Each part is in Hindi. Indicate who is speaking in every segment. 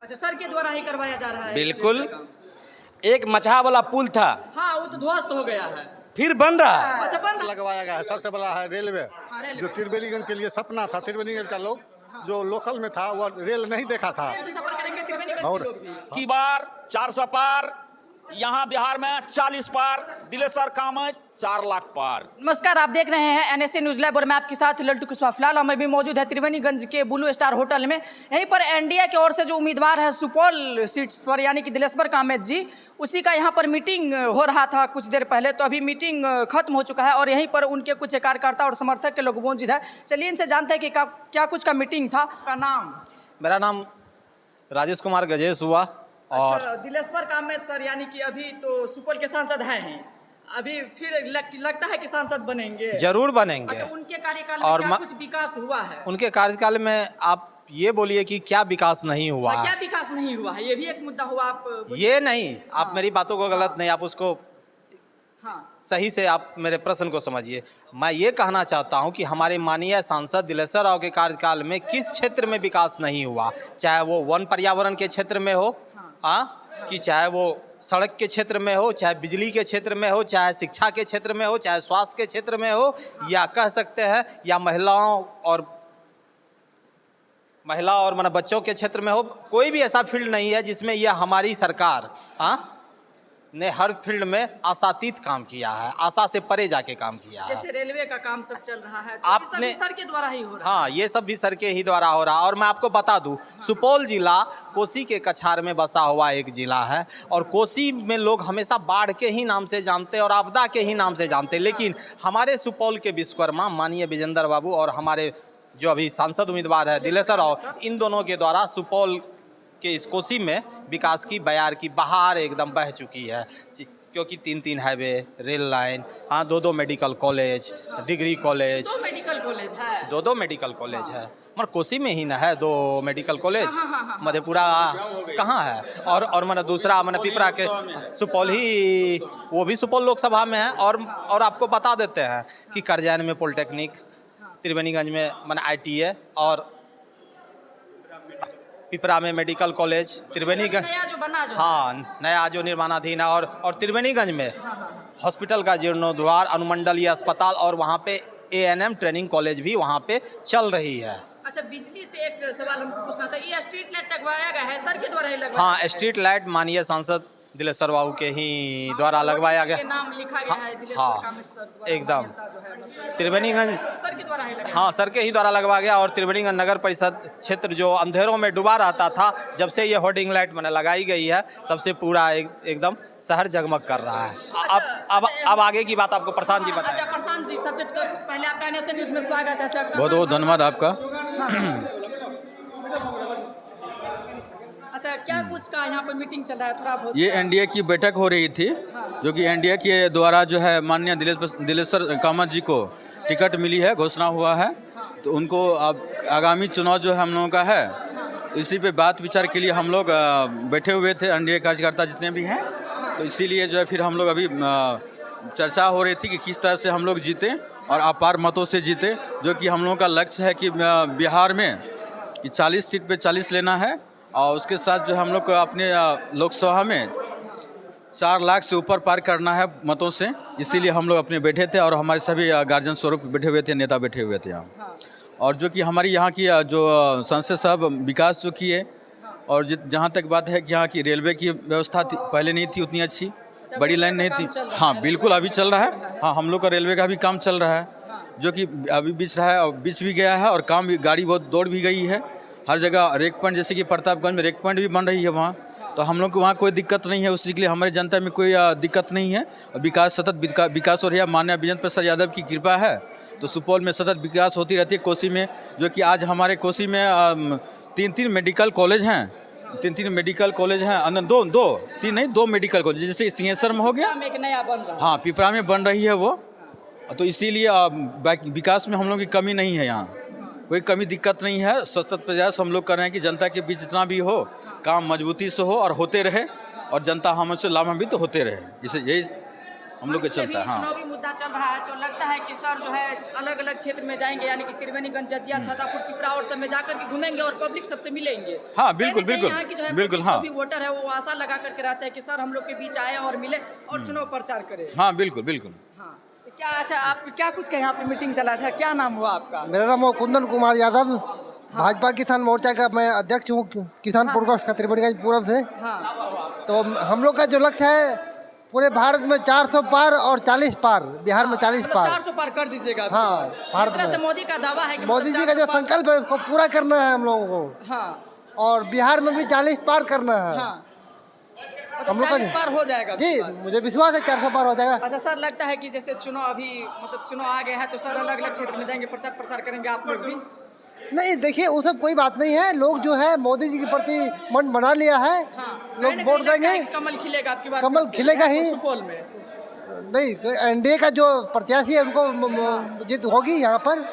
Speaker 1: अच्छा, सर के द्वारा ही करवाया जा रहा है?
Speaker 2: बिल्कुल। एक मचहा वाला पुल था,
Speaker 1: हाँ, वो तो ध्वस्त हो गया है,
Speaker 2: फिर बन रहा है।
Speaker 1: अच्छा बन रहा
Speaker 3: लगवाया गया है। सबसे बड़ा है रेलवे,
Speaker 1: रेलवे।
Speaker 3: जो त्रिवेणीगंज के लिए सपना था। त्रिवेणीगंज का लोग जो लोकल में था वो रेल नहीं देखा था।
Speaker 1: है। सफर करेंगे त्रिवेणीगंज
Speaker 3: और
Speaker 1: के लोग भी।
Speaker 4: की बार 400 पार, यहाँ बिहार में 40 पार, दिलेसर कामत 4 लाख पार।
Speaker 1: नमस्कार, आप देख रहे हैं एनएसए न्यूज लैब और मैं आपके साथ लल्टू कुशवाहा। फिलहाल हमें भी मौजूद है त्रिवेणीगंज के ब्लू स्टार होटल में। यहीं पर एनडीए की ओर से जो उम्मीदवार है सुपौल सीट्स पर, यानी कि दिलेश्वर कामत जी, उसी का यहाँ पर मीटिंग हो रहा था कुछ देर पहले। तो अभी मीटिंग खत्म हो चुका है और यहीं पर उनके कुछ कार्यकर्ता और समर्थक के लोग मौजूद है। चलिए इनसे जानते हैं कि क्या कुछ का मीटिंग था। का नाम?
Speaker 5: मेरा नाम राजेश कुमार गजेश हुआ। और
Speaker 1: अच्छा, दिलेश्वर कामत सर यानी कि अभी तो सुपौल के सांसद हैं, अभी फिर लगता है कि सांसद बनेंगे?
Speaker 5: जरूर बनेंगे।
Speaker 1: अच्छा, उनके कार्यकाल
Speaker 5: और
Speaker 1: में क्या कुछ विकास हुआ है?
Speaker 5: उनके कार्यकाल में आप ये बोलिए कि क्या विकास नहीं हुआ
Speaker 1: क्या
Speaker 5: है।
Speaker 1: विकास नहीं हुआ है, ये भी एक मुद्दा हुआ। आप
Speaker 5: ये नहीं, आप मेरी बातों को गलत नहीं, आप उसको
Speaker 1: हाँ,
Speaker 5: सही से आप मेरे प्रश्न को समझिए। मैं ये कहना चाहता हूँ कि हमारे माननीय सांसद दिलेश्वर राव के कार्यकाल में किस क्षेत्र में विकास नहीं हुआ, चाहे वो वन पर्यावरण के क्षेत्र में हो, कि चाहे वो सड़क के क्षेत्र में हो, चाहे बिजली के क्षेत्र में हो, चाहे शिक्षा के क्षेत्र में हो, चाहे स्वास्थ्य के क्षेत्र में हो, या कह सकते हैं या महिला और मतलब बच्चों के क्षेत्र में हो। कोई भी ऐसा फील्ड नहीं है जिसमें यह हमारी सरकार ने हर फील्ड में आशातीत काम किया है, आशा से परे जाके काम किया है।
Speaker 1: जैसे रेलवे का काम सब चल रहा है, तो
Speaker 5: आपने
Speaker 1: ये सब सर के द्वारा ही हो रहा है।
Speaker 5: हाँ, ये सब भी सर के ही द्वारा हो रहा है। और मैं आपको बता दूं, सुपौल जिला कोसी के कछार में बसा हुआ एक जिला है और कोसी में लोग हमेशा बाढ़ के ही नाम से जानते और आपदा के ही नाम से जानते, लेकिन हमारे सुपौल के विश्वकर्मा माननीय विजेंद्र बाबू और हमारे जो अभी सांसद उम्मीदवार है दिलेश्वर राव, इन दोनों के द्वारा सुपौल के इस कोसी में विकास की बयार की बहार एकदम बह चुकी है। क्योंकि 3 हाईवे, रेल लाइन, हाँ, 2 medical college, degree college,
Speaker 1: 2 medical college है,
Speaker 5: 2 मेडिकल कॉलेज है। मगर कोसी में ही ना है 2 मेडिकल कॉलेज, मधेपुरा कहाँ है? और मैंने दूसरा मैंने पिपरा के सुपौल ही, वो भी सुपौल लोकसभा में है। और आपको बता देते हैं कि करजैन में पॉलिटेक्निक, त्रिवेणीगंज में मैंने ITA और पिपरा में मेडिकल कॉलेज, त्रिवेणीगंज
Speaker 1: नया जो बना जो
Speaker 5: हाँ नया जो निर्माणाधीन है, और त्रिवेणीगंज में हॉस्पिटल का जीर्णोद्वार, अनुमंडलीय अस्पताल, और वहाँ पे ANM ट्रेनिंग कॉलेज भी वहाँ पे चल रही है।
Speaker 1: अच्छा, बिजली से एक सवाल हमको पूछना था, ये स्ट्रीट लाइट लगवाया गया है सर के द्वारा ही लगवाया?
Speaker 5: हाँ, स्ट्रीट लाइट माननीय सांसद दिलेश्वर बाबू के ही द्वारा लगवाया गया।
Speaker 1: नाम लिखा गया है दिलेश्वर
Speaker 5: हाँ,
Speaker 1: कामत सर द्वारा,
Speaker 5: एकदम
Speaker 1: जो है मतलब
Speaker 5: त्रिवेणीगंज
Speaker 1: सर के द्वारा ही लगाया।
Speaker 5: हाँ, सर के ही द्वारा लगवा गया। और त्रिवेणीगंज नगर परिषद क्षेत्र जो अंधेरों में डूबा रहता था, जब से ये होर्डिंग लाइट मैंने लगाई गई है, तब से पूरा एकदम शहर जगमग कर रहा है। अब आगे की बात आपको प्रशांत जी बताएं।
Speaker 1: अच्छा, प्रशांत जी, सबसे पहले आपका एनएसए न्यूज में स्वागत है। अच्छा,
Speaker 6: बहुत बहुत धन्यवाद आपका।
Speaker 1: अच्छा, क्या कुछ का यहाँ पर मीटिंग चल रहा है, थोड़ा बहुत?
Speaker 6: ये एनडीए की बैठक हो रही थी, जो कि एनडीए के द्वारा जो है माननीय दिलेश्वर कामत जी को टिकट मिली है, घोषणा हुआ है। तो उनको अब आगामी चुनाव जो है हम लोगों का है, इसी पे बात विचार के लिए हम लोग बैठे हुए थे, एनडीए कार्यकर्ता जितने भी हैं। तो इसीलिए जो है फिर हम लोग अभी चर्चा हो रही थी कि किस तरह से हम लोग जीते और अपार मतों से जीते, जो कि हम लोगों का लक्ष्य है कि बिहार में 40 सीट पे 40 लेना है। और उसके साथ जो हम लोग को अपने लोकसभा में 4 लाख से ऊपर पार करना है मतों से। इसीलिए हम लोग अपने बैठे थे और हमारे सभी गार्जियन स्वरूप बैठे हुए थे, नेता बैठे हुए थे यहाँ। और जो कि हमारी यहाँ की जो संसद साहब विकास जो किए, और जहाँ तक बात है कि यहाँ की रेलवे की व्यवस्था पहले नहीं थी उतनी अच्छी, बड़ी लाइन नहीं थी। हाँ, बिल्कुल अभी चल रहा है। हाँ, हम लोग का रेलवे का भी काम चल रहा है, जो कि अभी बीच रहा है और बीच भी गया है, और काम भी, गाड़ी बहुत दौड़ भी गई है हर जगह। रेक पॉइंट, जैसे कि प्रतापगंज में रेक पॉइंट भी बन रही है वहाँ, तो हम लोग को वहाँ कोई दिक्कत नहीं है। उसी के लिए हमारी जनता में कोई दिक्कत नहीं है। विकास, सतत विकास हो रही है। माननीय विजेंद्र प्रसाद यादव की कृपा है, तो सुपौल में सतत विकास होती रहती है। कोसी में, जो कि आज हमारे कोसी में 3 मेडिकल कॉलेज हैं, 3 मेडिकल कॉलेज हैं, 2 मेडिकल कॉलेज, जैसे सिंहेश्वर में हो गया,
Speaker 1: एक नया बन रहा है।
Speaker 6: हाँ, पिपरा में बन रही है वो। तो इसीलिए विकास में हम लोग की कमी नहीं है, यहाँ कोई कमी दिक्कत नहीं है। सतत प्रयास हम लोग कर रहे हैं कि जनता के बीच जितना भी हो काम मजबूती से हो और होते रहे, और जनता हमसे लाभान्वित होते रहे। इसे यही हम लोग के चलता है। हाँ
Speaker 1: चुनावी मुद्दा चल रहा है तो लगता है कि सर जो है अलग अलग क्षेत्र में जाएंगे, यानी कि त्रिवेणीगंज, जदिया, छतरपुर, पिपरा और सब में जाकर के घूमेंगे और पब्लिक सबसे मिलेंगे।
Speaker 6: हाँ, बिल्कुल,
Speaker 1: कहीं ना कहीं
Speaker 6: बिल्कुल,
Speaker 1: यहाँ की जो है
Speaker 6: बिल्कुल,
Speaker 1: public
Speaker 6: हाँ।
Speaker 1: जो भी वोटर है वो आशा लगा करके रहते हैं कि सर हम लोग के बीच आए और मिले और चुनाव प्रचार करें।
Speaker 6: हाँ, बिल्कुल बिल्कुल।
Speaker 1: हाँ तो क्या, अच्छा आप क्या कुछ कहें, यहाँ पे मीटिंग चला था, क्या नाम हुआ आपका?
Speaker 7: मेरा नाम है कुंदन कुमार यादव, भाजपा किसान मोर्चा का मैं अध्यक्ष हूँ, किसान प्रकोष्ठ का त्रिवेणीगंज पूरब से।
Speaker 1: हाँ
Speaker 7: तो हम लोग का जो लक्ष्य है पूरे भारत में 400 पार और 40 पार, बिहार में 40
Speaker 1: मतलब
Speaker 7: पार।
Speaker 1: 400 पार कर दीजिएगा।
Speaker 7: हाँ, भारत
Speaker 1: जिस तरह से
Speaker 7: में
Speaker 1: मोदी का दावा है कि
Speaker 7: मोदी जी का जो संकल्प है उसको पूरा करना है हम लोगों को,
Speaker 1: हाँ
Speaker 7: और बिहार में भी 40 पार करना है।
Speaker 1: हाँ
Speaker 7: हम लोग का
Speaker 1: 40 पार हो जाएगा
Speaker 7: जी,
Speaker 1: इस बार।
Speaker 7: मुझे विश्वास है 400 पार हो जाएगा।
Speaker 1: अच्छा सर, लगता है कि जैसे चुनाव अभी मतलब चुनाव आ गया है तो सर अलग अलग क्षेत्र में जाएंगे, प्रचार करेंगे आप लोग भी?
Speaker 7: नहीं, देखिए वो सब कोई बात नहीं है, लोग जो है मोदी जी के प्रति मन बना लिया है, लोग
Speaker 1: कहीं ना
Speaker 7: वोट
Speaker 1: कहीं लगता है
Speaker 7: देंगे।
Speaker 1: कि कमल खिलेगा आपकी बार?
Speaker 7: कमल खिलेगा ही।
Speaker 1: सुपौल में
Speaker 7: नहीं, एनडीए का जो प्रत्याशी है उनको जीत होगी यहाँ पर।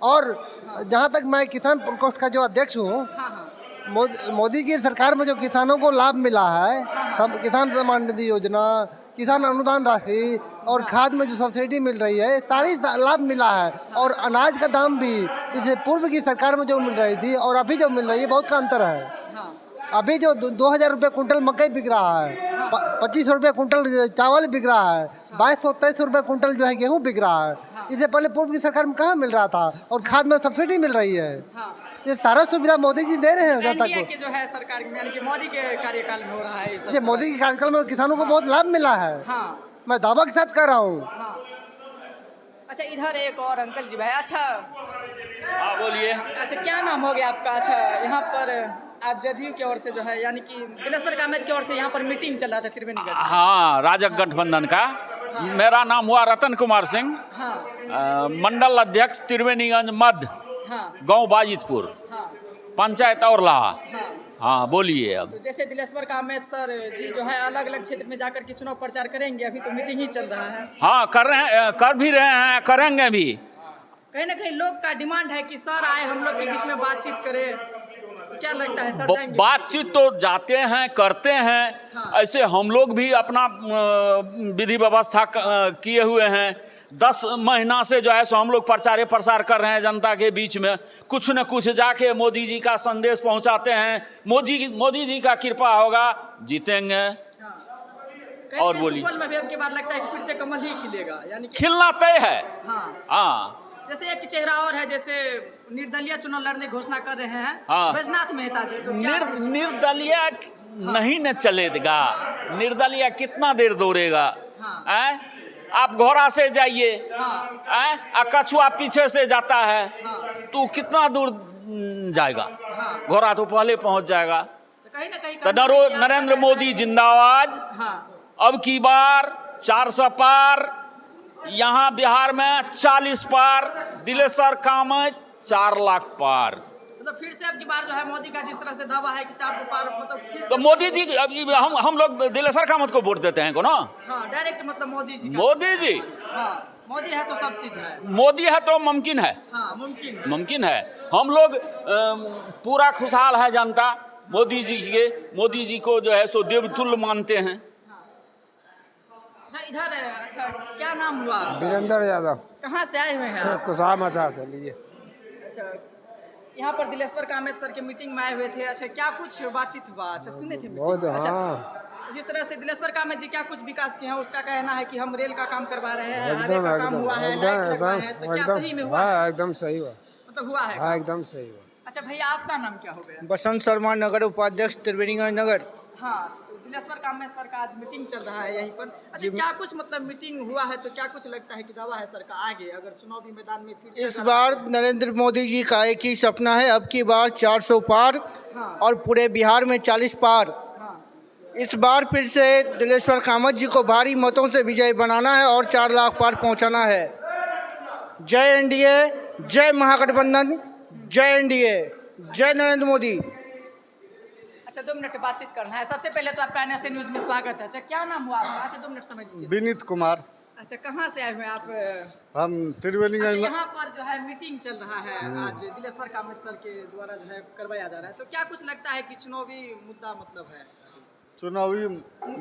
Speaker 7: और जहाँ तक मैं किसान प्रकोष्ठ का जो अध्यक्ष हूँ, मोदी की सरकार में जो किसानों को लाभ मिला है, किसान सम्मान निधि योजना, किसान अनुदान राशि और खाद में जो सब्सिडी मिल रही है, सारी लाभ मिला है। और अनाज का दाम भी इससे पूर्व की सरकार में जो मिल रही थी और अभी जो मिल रही है बहुत का अंतर है। अभी जो 2000 रुपये कुंटल मकई बिक रहा है, 2500 रुपये कुंटल चावल बिक रहा है, 2223 रुपये कुंटल जो है गेहूँ बिक रहा है। इससे पहले पूर्व की सरकार में कहाँ मिल रहा था, और खाद में सब्सिडी मिल रही है। ये सारा सुविधा मोदी जी दे रहे हैं जनता
Speaker 1: एनडीए
Speaker 7: को।
Speaker 1: के जो है सरकार में, यानी कि मोदी के कार्यकाल में हो रहा है ये सब।
Speaker 7: ये मोदी के कार्यकाल में किसानों को बहुत लाभ मिला है,
Speaker 1: हाँ
Speaker 7: मैं दावा के साथ कर रहा हूँ।
Speaker 1: हाँ। अच्छा इधर एक और अंकल जी भाई। अच्छा
Speaker 4: हाँ बोलिए।
Speaker 1: अच्छा क्या नाम हो गया आपका? अच्छा यहाँ पर आज जदयू की ओर से जो है, यानी कि दिलेश्वर कामत की ओर से यहाँ पर मीटिंग चल रहा था त्रिवेणीगंज में।
Speaker 4: हाँ, राजग गठबंधन का। मेरा नाम हुआ रतन कुमार सिंह,
Speaker 1: हाँ
Speaker 4: मंडल अध्यक्ष त्रिवेणीगंज मध्य,
Speaker 1: हाँ
Speaker 4: गांव बाजितपुर,
Speaker 1: हाँ
Speaker 4: पंचायत और लाहा।
Speaker 1: हाँ।
Speaker 4: हाँ बोलिए। अब
Speaker 1: तो जैसे दिलेश्वर कामत सर जी जो है अलग अलग क्षेत्र में जाकर के चुनाव प्रचार करेंगे, अभी तो मीटिंग ही चल रहा है।
Speaker 4: हाँ कर रहे हैं, कर भी रहे हैं, करेंगे भी।
Speaker 1: कहीं ना कहीं लोग का डिमांड है कि सर आए हम लोग के बीच में बातचीत करें, क्या लगता है सर जाएंगे?
Speaker 4: बातचीत तो जाते हैं, करते हैं।
Speaker 1: हाँ।
Speaker 4: ऐसे हम लोग भी अपना विधि व्यवस्था किए हुए हैं। 10 महीना से जो है सो हम लोग प्रसार कर रहे हैं जनता के बीच में। कुछ न कुछ जाके मोदी जी का संदेश पहुंचाते हैं। मोदी जी का कृपा होगा, जीतेंगे।
Speaker 1: कहीं
Speaker 4: और
Speaker 1: ना
Speaker 4: बोलिए।
Speaker 1: सुपौल में भी अब की बार लगता है कि फिर से कमल ही खिलेगा, यानी कि
Speaker 4: खिलना तय है।
Speaker 1: हाँ
Speaker 4: हाँ
Speaker 1: जैसे एक चेहरा और है, जैसे निर्दलीय चुनाव लड़ने की घोषणा कर रहे हैं
Speaker 4: हाँ।
Speaker 1: बैजनाथ मेहता जी, तो क्या
Speaker 4: निर्दलीय नहीं न चलेगा। निर्दलीय कितना देर दौड़ेगा?
Speaker 1: हाँ।
Speaker 4: हैं? आप घोड़ा से जाइए,
Speaker 1: हाँ
Speaker 4: कछुआ पीछे से जाता है,
Speaker 1: हाँ
Speaker 4: तो कितना दूर जाएगा? घोड़ा तो पहले पहुंच जाएगा।
Speaker 1: तो कहीं ना कहीं
Speaker 4: तो नरेंद्र मोदी जिंदाबाद।
Speaker 1: हाँ
Speaker 4: अब की बार 400 पार, यहाँ बिहार में 40 पार, दिलेश्वर कामत 4 लाख पार।
Speaker 1: मतलब फिर से अब की बार जो है मोदी का जिस तरह से दावा है कि 400 पार, मतलब फिर
Speaker 4: तो मोदी जी अभी हम लोग दिलेश्वर कामत को वोट देते हैं को ना?
Speaker 1: हाँ डायरेक्ट मतलब मोदी जी का।
Speaker 4: मोदी जी,
Speaker 1: हाँ मोदी है तो सब चीज है।
Speaker 4: मोदी है तो मुमकिन है,
Speaker 1: हाँ मुमकिन है।
Speaker 4: मुमकिन है। हम लोग पूरा खुशहाल है जनता मोदी जी को जो है सो देवतुल्य मानते हैं।
Speaker 1: अच्छा इधर है, अच्छा क्या नाम हुआ?
Speaker 8: वीरेंद्र यादव,
Speaker 1: कहाँ से आए हुए हैं आप?
Speaker 8: कुशा मचा से लीजिए।
Speaker 1: अच्छा यहाँ पर दिलेश्वर कामत सर के मीटिंग में आए हुए थे। अच्छा क्या कुछ बातचीत हुआ? अच्छा सुने थे मीटिंग?
Speaker 8: बहुत,
Speaker 1: अच्छा
Speaker 8: हाँ
Speaker 1: जिस तरह से दिलेश्वर कामत जी क्या कुछ विकास किए हैं, उसका कहना है कि हम रेल का काम करवा रहे हैं, हाईवे
Speaker 8: एकदम
Speaker 1: का काम
Speaker 8: एकदम
Speaker 1: हुआ है,
Speaker 8: एकदम
Speaker 1: लाइट लगवाए हैं, तो क्या
Speaker 8: एकदम
Speaker 1: सही में हुआ?
Speaker 8: हाँ एकदम सही हुआ,
Speaker 1: मतलब हुआ है?
Speaker 8: हाँ एकदम सही हुआ।
Speaker 1: अच्छा भैया आपका नाम क्या हो गया?
Speaker 9: बसंत शर्मा, नगर उपाध्यक्ष त्रिवेणीगंज नगर।
Speaker 1: हाँ तो दिलेश्वर कामत सर का आज मीटिंग चल रहा है यहीं पर। अच्छा क्या कुछ मतलब मीटिंग हुआ है तो क्या कुछ लगता है कि दावा है सर का आगे अगर चुनावी मैदान में फिर से
Speaker 9: इस बार नरेंद्र मोदी जी का एक ही सपना है, अब की बार 400 पार
Speaker 1: हाँ।
Speaker 9: और पूरे बिहार में 40 पार।
Speaker 1: हाँ
Speaker 9: इस बार फिर से दिलेश्वर कामत जी को भारी मतों से विजयी बनाना है और 4 लाख पार पहुंचाना है। जय एनडीए, जय महागठबंधन, जय एनडीए, जय नरेंद्र मोदी।
Speaker 1: अच्छा 2 मिनट बातचीत करना है। सबसे पहले तो आपका NSA न्यूज में स्वागत है। अच्छा क्या नाम हुआ आपका? अच्छा 2 मिनट समय दीजिए।
Speaker 3: विनीत कुमार,
Speaker 1: अच्छा कहाँ से आए हुए हैं आप?
Speaker 3: हम
Speaker 1: अच्छा
Speaker 3: त्रिवेणीगंज
Speaker 1: यहाँ पर जो है मीटिंग चल रहा है आज दिलेश्वर कामत सर के द्वारा जो है करवाया जा रहा है, तो क्या कुछ लगता है कि चुनावी मुद्दा मतलब है?
Speaker 3: चुनावी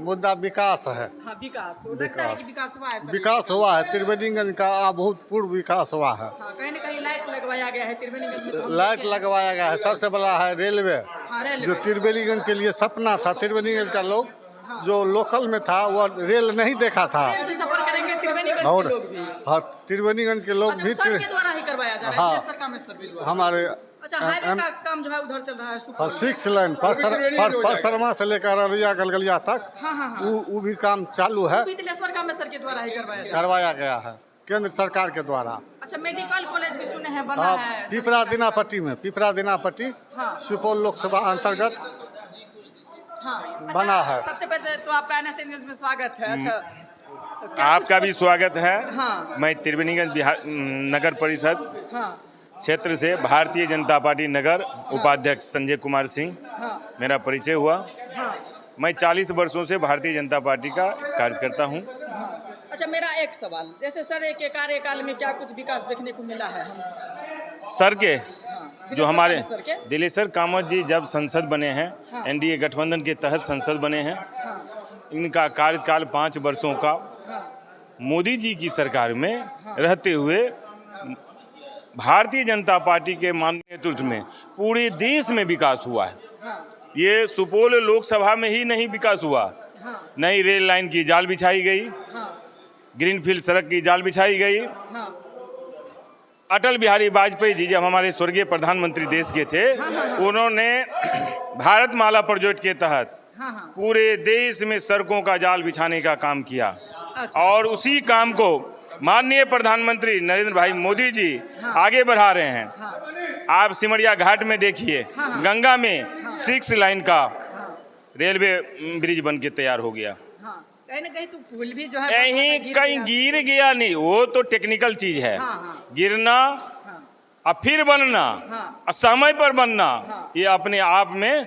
Speaker 3: मुद्दा विकास है।
Speaker 1: हाँ विकास, तो लगता है कि विकास हुआ है सर?
Speaker 3: विकास हुआ है, त्रिवेणीगंज का अभूतपूर्व विकास हुआ है।
Speaker 1: हाँ, कहीं ना कहीं लाइट लगवाया गया है त्रिवेणीगंज से, तो हम
Speaker 3: लाइट
Speaker 1: लोग के-
Speaker 3: लगवाया गया है। सबसे बड़ा है रेलवे,
Speaker 1: हाँ, रेलवे।
Speaker 3: जो त्रिवेणीगंज के लिए सपना था। त्रिवेणीगंज का लोग जो लोकल में था वो रेल नहीं देखा था।
Speaker 1: ट्रेन से सफर करेंगे त्रिवेणीगंज
Speaker 3: और
Speaker 1: के लोग भी।
Speaker 3: हाँ, त्रिवेणीगंज के लोग
Speaker 1: अच्छा,
Speaker 3: भी
Speaker 1: सर के द्वारा ही करवाया जा रहा है,
Speaker 3: हाँ।
Speaker 1: दिलेश्वर कामत सर के द्वारा।
Speaker 3: हमारे
Speaker 1: अच्छा, हाईवे का काम जो है उधर चल रहा है सुपौल में।
Speaker 3: 6 लाइन परसरमा से लेकर अररिया गलगलिया तक
Speaker 1: हाँ हाँ हाँ,
Speaker 3: वो भी काम चालू है,
Speaker 1: वो भी दिलेश्वर कामत सर के द्वारा ही करवाया जा रहा है।
Speaker 3: करवाया गया है केंद्र सरकार के द्वारा।
Speaker 1: अच्छा, मेडिकल कॉलेज भी सुने हैं बना
Speaker 3: हाँ,
Speaker 1: है
Speaker 3: पिपरा दीनापट्टी में, पिपरा दीनापट्टी
Speaker 1: हाँ।
Speaker 3: सुपौल लोकसभा अंतर्गत
Speaker 1: हाँ, अच्छा,
Speaker 3: बना है।
Speaker 1: सबसे पहले तो आपका NS न्यूज़ में स्वागत है। अच्छा, तो क्या
Speaker 2: आपका
Speaker 1: कुछ-
Speaker 2: भी स्वागत है।
Speaker 1: हाँ।
Speaker 2: मैं त्रिवेणीगंज बिहार नगर परिषद
Speaker 1: हाँ
Speaker 2: क्षेत्र से भारतीय जनता पार्टी नगर उपाध्यक्ष संजय कुमार सिंह
Speaker 1: हाँ
Speaker 2: मेरा परिचय हुआ।
Speaker 1: हाँ
Speaker 2: मैं 40 वर्षों से भारतीय जनता पार्टी का कार्यकर्ता हूं।
Speaker 1: हाँ। अच्छा, मेरा एक सवाल, जैसे सर एक कार्यकाल में क्या कुछ विकास देखने को मिला है हम?
Speaker 2: सर के
Speaker 1: हाँ,
Speaker 2: जो हमारे
Speaker 1: दिलेश्वर कामत सर के?
Speaker 2: दिलेश्वर कामत जी जब संसद बने हैं,
Speaker 1: हाँ।
Speaker 2: एनडीए गठबंधन के तहत संसद बने हैं,
Speaker 1: हाँ
Speaker 2: इनका कार्यकाल 5 वर्षों का
Speaker 1: हाँ
Speaker 2: मोदी जी की सरकार में रहते हुए भारतीय जनता पार्टी के माननीय नेतृत्व में पूरे देश में विकास हुआ है।
Speaker 1: हाँ
Speaker 2: ये सुपौल लोकसभा में ही नहीं विकास हुआ,
Speaker 1: हाँ
Speaker 2: नई रेल लाइन की जाल बिछाई गई,
Speaker 1: हाँ
Speaker 2: ग्रीनफील्ड सड़क की जाल बिछाई गई।
Speaker 1: हाँ
Speaker 2: अटल बिहारी वाजपेयी जी जब हमारे स्वर्गीय प्रधानमंत्री देश के थे, उन्होंने भारत माला प्रोजेक्ट के तहत
Speaker 1: हाँ हाँ।
Speaker 2: पूरे देश में सड़कों का जाल बिछाने का काम किया।
Speaker 1: अच्छा।
Speaker 2: और उसी काम को माननीय प्रधानमंत्री नरेंद्र भाई मोदी जी आगे बढ़ा रहे हैं।
Speaker 1: हाँ
Speaker 2: आप सिमरिया घाट में देखिए, गंगा में 6 लाइन का रेलवे ब्रिज बन के तैयार हो गया।
Speaker 1: हाँ, कहीं ना कहीं तो पुल भी जो है
Speaker 2: कहीं कहीं गिर गया नहीं, वो तो टेक्निकल चीज है।
Speaker 1: हाँ, हाँ।
Speaker 2: गिरना और फिर बनना
Speaker 1: हाँ।
Speaker 2: और समय पर बनना,
Speaker 1: हाँ।
Speaker 2: ये अपने आप में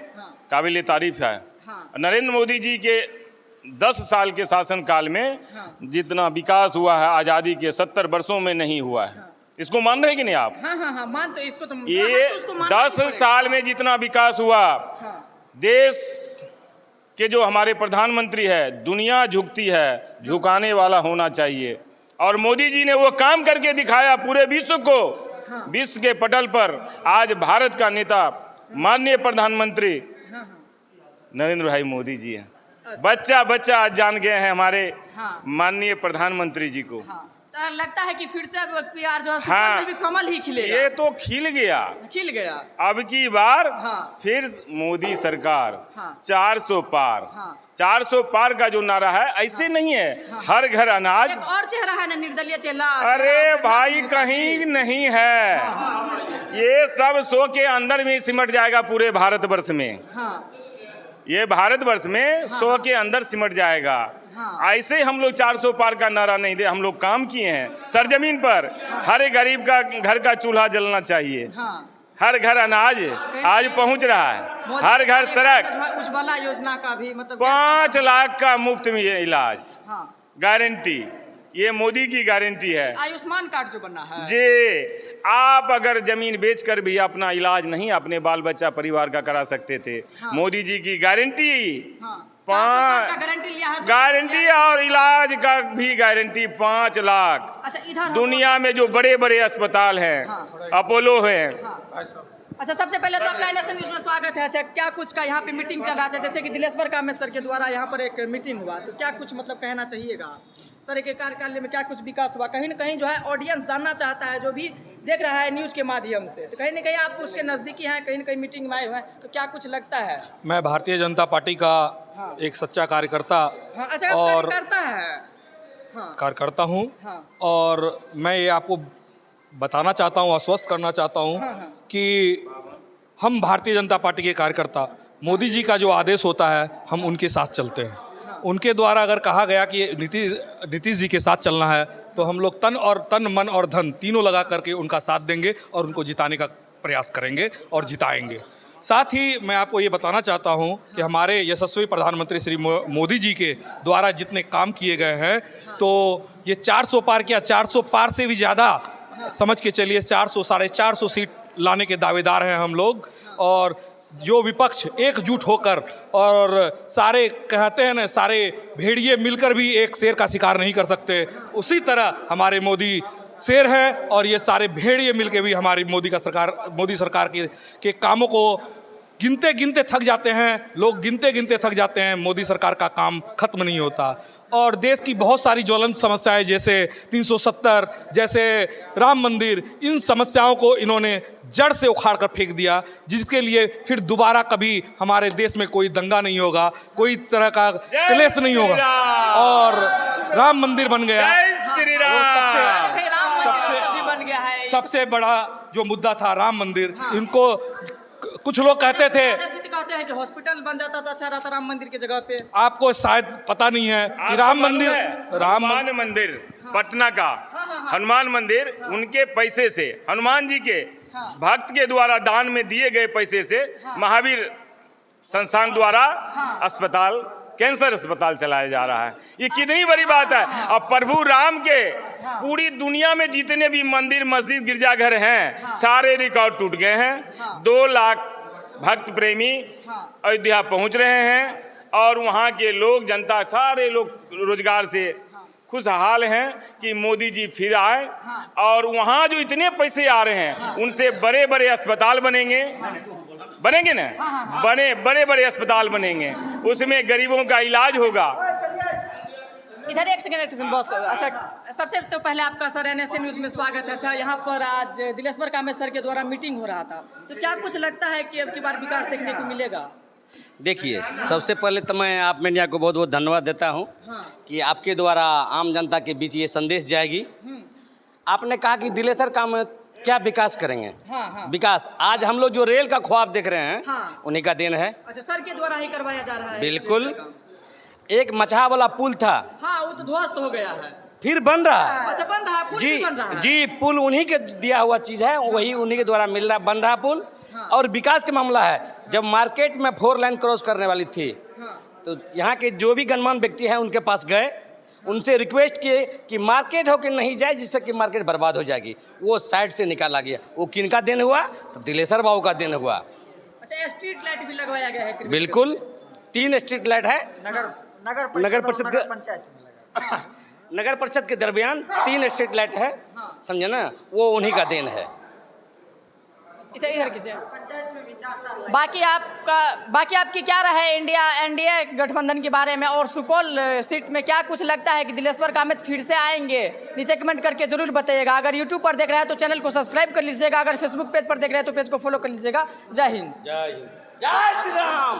Speaker 2: काबिल तारीफ है।
Speaker 1: हाँ।
Speaker 2: नरेंद्र मोदी जी के 10 साल के शासनकाल में जितना विकास हुआ है आज़ादी के 70 वर्षों में नहीं हुआ है। इसको मान रहे हैं कि नहीं आप?
Speaker 1: हाँ हाँ हाँ, मान तो इसको तो
Speaker 2: ये
Speaker 1: हाँ, तो उसको मानना ही
Speaker 2: 10
Speaker 1: पड़ेगा।
Speaker 2: साल में जितना विकास हुआ,
Speaker 1: हाँ
Speaker 2: देश के जो हमारे प्रधानमंत्री है, दुनिया झुकती है, झुकाने वाला होना चाहिए। और मोदी जी ने वो काम करके दिखाया पूरे विश्व को। विश्व के पटल पर आज भारत का नेता माननीय प्रधानमंत्री
Speaker 1: हाँ
Speaker 2: नरेंद्र भाई मोदी जी हैं। बच्चा बच्चा आज जान गए हैं हमारे
Speaker 1: हाँ।
Speaker 2: माननीय प्रधानमंत्री जी को।
Speaker 1: हाँ, तो लगता है कि फिर से अब प्यार जो है सुपौल
Speaker 2: हाँ,
Speaker 1: में भी कमल ही खिलेगा।
Speaker 2: ये तो खिल गया।
Speaker 1: खिल गया।
Speaker 2: अब की बार
Speaker 1: हाँ।
Speaker 2: फिर मोदी सरकार
Speaker 1: हाँ।
Speaker 2: 400 पार।
Speaker 1: हाँ।
Speaker 2: 400 पार का जो नारा है ऐसे नहीं है, हर घर अनाज।
Speaker 1: एक और चेहरा है ना, निर्दलीय चेहरा।
Speaker 2: अरे
Speaker 1: चेहरा
Speaker 2: भाई
Speaker 1: बैजनाथ
Speaker 2: कहीं
Speaker 1: नेता जी।
Speaker 2: नहीं है, ये सब 100 के अंदर में सिमट जाएगा पूरे भारतवर्ष में।
Speaker 1: हाँ
Speaker 2: ये भारतवर्ष में 100 के अंदर सिमट जाएगा।
Speaker 1: हाँ।
Speaker 2: ऐसे ही हम लोग 400 पार का नारा नहीं दे, हम लोग काम किए हैं सरजमीन पर। हर एक गरीब का घर का चूल्हा जलना चाहिए,
Speaker 1: हाँ।
Speaker 2: हर घर अनाज आज पहुंच रहा है,
Speaker 1: मोदी
Speaker 2: हर घर
Speaker 1: जी
Speaker 2: सड़क।
Speaker 1: जो है उज्ज्वला योजना का भी मतलब
Speaker 2: 5 लाख का मुफ्त में ये इलाज
Speaker 1: हाँ।
Speaker 2: गारंटी, ये मोदी की गारंटी है
Speaker 1: आयुष्मान कार्ड जो बना है
Speaker 2: जी। आप अगर जमीन बेचकर भी अपना इलाज नहीं अपने बाल बच्चा परिवार का करा सकते थे, मोदी जी की गारंटी।
Speaker 1: हाँ।
Speaker 2: 5
Speaker 1: का गारंटी लिया है
Speaker 2: गारंटी और इलाज का भी गारंटी 5 लाख।
Speaker 1: अच्छा, इधर
Speaker 2: दुनिया में जो बड़े बड़े अस्पताल हैं, अपोलो हैं।
Speaker 1: अच्छा, सबसे पहले तो आपका NS न्यूज़ में स्वागत है। अच्छा, क्या कुछ का यहाँ पे मीटिंग चल रहा है, जैसे कि दिलेश्वर कामत सर के द्वारा यहाँ पर एक मीटिंग हुआ, तो क्या कुछ मतलब कहना चाहिएगा सर के कार्यकाल में क्या कुछ विकास हुआ? कहीं ना कहीं जो है ऑडियंस जानना चाहता है, जो भी देख रहा है न्यूज़ के माध्यम से, तो कहीं ना कहीं आप उसके नज़दीकी हैं, कहीं ना कहीं मीटिंग में आए हुए हैं, तो क्या कुछ लगता है?
Speaker 8: मैं भारतीय जनता पार्टी का एक सच्चा कार्यकर्ता
Speaker 1: हाँ, अच्छा, आप
Speaker 8: और
Speaker 1: कार्यकर्ता है। हाँ
Speaker 8: कार्यकर्ता हूँ।
Speaker 1: हाँ।
Speaker 8: और मैं ये आपको बताना चाहता हूँ, आश्वस्त करना चाहता हूँ कि हम भारतीय जनता पार्टी के कार्यकर्ता, मोदी जी का जो आदेश होता है हम उनके साथ चलते हैं। उनके द्वारा अगर कहा गया कि नीतीश जी के साथ चलना है तो हम लोग तन मन और धन तीनों लगा करके उनका साथ देंगे और उनको जिताने का प्रयास करेंगे और जिताएंगे। साथ ही मैं आपको ये बताना चाहता हूँ कि हमारे यशस्वी प्रधानमंत्री श्री मोदी जी के द्वारा जितने काम किए गए हैं, तो ये 400 पार किया, 400 पार से भी ज़्यादा समझ के चलिए, 400 450 सीट लाने के दावेदार हैं हम लोग। और जो विपक्ष एकजुट होकर, और सारे कहते हैं ना, सारे भेड़िए मिलकर भी एक शेर का शिकार नहीं कर सकते, उसी तरह हमारे मोदी शेर है और ये सारे भेड़िए मिलके भी हमारी मोदी सरकार के कामों को गिनते गिनते थक जाते हैं। लोग गिनते गिनते थक जाते हैं, मोदी सरकार का काम खत्म नहीं होता। और देश की बहुत सारी ज्वलंत समस्याएं जैसे 370, जैसे राम मंदिर, इन समस्याओं को इन्होंने जड़ से उखाड़ कर फेंक दिया, जिसके लिए फिर दोबारा कभी हमारे देश में कोई दंगा नहीं होगा, कोई तरह का क्लेश नहीं होगा। और राम मंदिर बन गया, सबसे बड़ा जो मुद्दा था राम मंदिर। इनको कुछ लोग कहते थे,
Speaker 1: कहते हैं कि हॉस्पिटल बन जाता तो अच्छा रहता राम मंदिर की जगह पे।
Speaker 8: आपको शायद पता नहीं है कि राम मंदिर
Speaker 2: पटना का हनुमान मंदिर उनके पैसे से, हनुमान जी के भक्त के द्वारा दान में दिए गए पैसे से महावीर संस्थान द्वारा अस्पताल, कैंसर अस्पताल चलाया जा रहा है। ये कितनी बड़ी बात है। अब प्रभु राम के पूरी दुनिया में जितने भी मंदिर, मस्जिद, गिरजाघर हैं, सारे रिकॉर्ड टूट गए हैं। 2 लाख भक्त प्रेमी अयोध्या पहुंच रहे हैं और वहां के लोग, जनता, सारे लोग रोजगार से खुशहाल हैं कि मोदी जी फिर आए। और वहां जो इतने पैसे आ रहे हैं उनसे बड़े बड़े अस्पताल बनेंगे ना, बड़े बड़े अस्पताल बनेंगे, उसमें गरीबों का इलाज होगा।
Speaker 1: इधर एक सेकंड बॉस। अच्छा, सबसे तो पहले आपका सर NSA न्यूज़ में स्वागत है। अच्छा, यहाँ पर आज दिलेश्वर कामेत सर के द्वारा मीटिंग हो रहा था, तो क्या कुछ लगता है कि अब की बार विकास देखने को मिलेगा?
Speaker 10: देखिए, सबसे पहले तो मैं आप मीडिया को बहुत बहुत धन्यवाद देता हूँ कि आपके द्वारा आम जनता के बीच ये संदेश जाएगी। आपने कहा कि दिलेश्वर कामेत क्या विकास करेंगे। विकास आज हम लोग जो रेल का ख्वाब देख रहे हैं उन्हीं का देन है।
Speaker 1: अच्छा, सर के द्वारा ही करवाया जा रहा है।
Speaker 10: बिल्कुल। एक मछहा वाला पुल था,
Speaker 1: वो तो ध्वस्त हो गया है,
Speaker 10: फिर बन रहा है।
Speaker 1: अच्छा, बन रहा है, पुल भी बन रहा है।
Speaker 10: जी, पुल उन्हीं के दिया हुआ चीज़ है, वही उन्हीं के द्वारा मिल रहा, बन रहा पुल। और विकास का मामला है, जब मार्केट में 4 लाइन क्रॉस करने वाली थी तो यहाँ के जो भी गणमान्य व्यक्ति हैं उनके पास गए, उनसे रिक्वेस्ट किए कि मार्केट होकर नहीं जाए, जिससे कि मार्केट बर्बाद हो जाएगी। वो साइड से निकाला गया। वो किनका देन हुआ? तो दिलेश्वर बाबू का देन हुआ।
Speaker 1: अच्छा, स्ट्रीट लाइट भी लगवाया गया है?
Speaker 10: बिल्कुल, 3 स्ट्रीट लाइट है। नगर परिषद के दरमियान 3 स्ट्रीट लाइट है, समझे ना, वो उन्हीं का देन है।
Speaker 1: इधर कीजिए। बाकी आपकी क्या राय है एनडीए गठबंधन के बारे में, और सुपौल सीट में क्या कुछ लगता है कि दिलेश्वर कामेत फिर से आएंगे? नीचे कमेंट करके जरूर बताइएगा। अगर यूट्यूब पर देख रहे हैं तो चैनल को सब्सक्राइब कर लीजिएगा, अगर फेसबुक पेज पर देख रहे हैं तो पेज को फॉलो कर लीजिएगा। जय हिंद।
Speaker 10: जय हिंद, जय श्री राम।